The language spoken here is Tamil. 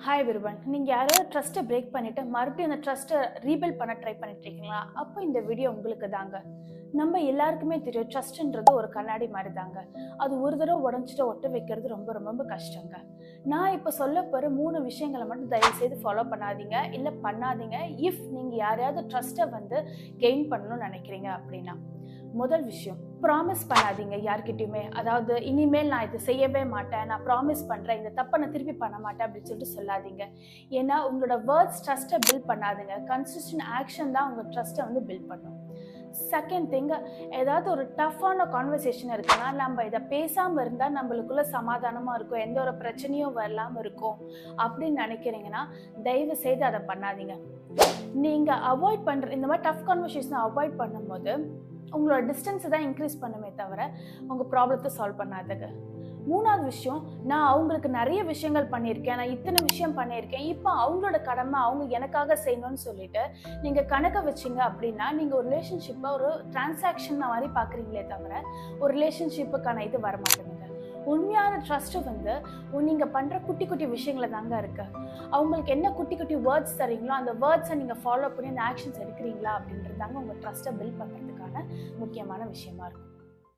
Hi everyone. நீங்கள் யாராவது ட்ரஸ்ட்டை பிரேக் பண்ணிவிட்டு மறுபடியும் அந்த ட்ரஸ்ட்டை ரீபில்ட் பண்ண ட்ரை பண்ணிட்டு இருக்கீங்களா? அப்போ இந்த வீடியோ உங்களுக்கு தாங்க. நம்ம எல்லாருக்குமே தெரியும், ட்ரஸ்ட்ன்றது ஒரு கண்ணாடி மாதிரி தாங்க. அது ஒரு தடவை உடஞ்சிட்டு ஒட்ட வைக்கிறது ரொம்ப ரொம்ப கஷ்டங்க. நான் இப்போ சொல்ல போகிற 3 விஷயங்களை மட்டும் தயவு செய்து ஃபாலோ பண்ணாதீங்க, இல்லை பண்ணாதீங்க இஃப் நீங்கள் யாரையாவது ட்ரஸ்ட்டை கெயின் பண்ணணும்னு நினைக்கிறீங்க அப்படின்னா. முதல் விஷயம், ப்ராமிஸ் பண்ணாதீங்க யார்கிட்டயுமே. அதாவது இனிமேல் நான் இது செய்யவே மாட்டேன், நான் ப்ராமிஸ் பண்ணுறேன், இந்த தப்பை நான் திருப்பி பண்ண மாட்டேன் அப்படின்னு சொல்லிட்டு சொல்லாதீங்க. ஏன்னா உங்களோட வேர்ட்ஸ் ட்ரஸ்ட்டை பில்ட் பண்ணாதுங்க. கன்சிஸ்டன்ட் ஆக்ஷன் தான் உங்கள் ட்ரஸ்ட்டை பில்ட் பண்ணும். செகண்ட் திங், ஏதாவது ஒரு டஃப்பான கான்வர்சேஷன் இருக்குன்னா நம்ம இதை பேசாமல் இருந்தால் நம்மளுக்குள்ள சமாதானமாக இருக்கும், எந்த ஒரு பிரச்சனையும் வரலாமல் இருக்கும் அப்படின்னு நினைக்கிறீங்கன்னா தயவு செய்து அதை பண்ணாதீங்க. நீங்கள் அவாய்ட் பண்ணுற இந்த மாதிரி டஃப் கான்வர்சேஷனை அவாய்ட் பண்ணும்போது உங்களோட டிஸ்டன்ஸை தான் இன்க்ரீஸ் பண்ணுமே தவிர உங்கள் ப்ராப்ளத்தை சால்வ் பண்ணாதுங்க. மூணாவது விஷயம், நான் அவங்களுக்கு நிறைய விஷயங்கள் பண்ணியிருக்கேன், நான் இத்தனை விஷயம் பண்ணியிருக்கேன், இப்போ அவங்களோட கடமை அவங்க எனக்காக செய்யணும்னு சொல்லிட்டு நீங்கள் கணக்கை வச்சிங்க அப்படின்னா நீங்கள் ஒரு ரிலேஷன்ஷிப்பை ஒரு டிரான்சாக்ஷன் மாதிரி பார்க்குறீங்களே தவிர ஒரு ரிலேஷன்ஷிப்புக்கான இது வரமாட்டேங்குங்க. உண்மையான ட்ரஸ்ட்டு நீங்கள் பண்ணுற குட்டி குட்டி விஷயங்கள தாங்க இருக்கு. அவங்களுக்கு என்ன குட்டி குட்டி வேர்ட்ஸ் தரீங்களோ அந்த வேர்ட்ஸை நீங்கள் ஃபாலோ பண்ணி அந்த ஆக்ஷன்ஸ் எடுக்கிறீங்களா அப்படின்றது தாங்க உங்கள் ட்ரஸ்ட்டை பில்ட் பண்ணுறதுக்கான முக்கியமான விஷயமா இருக்கும்.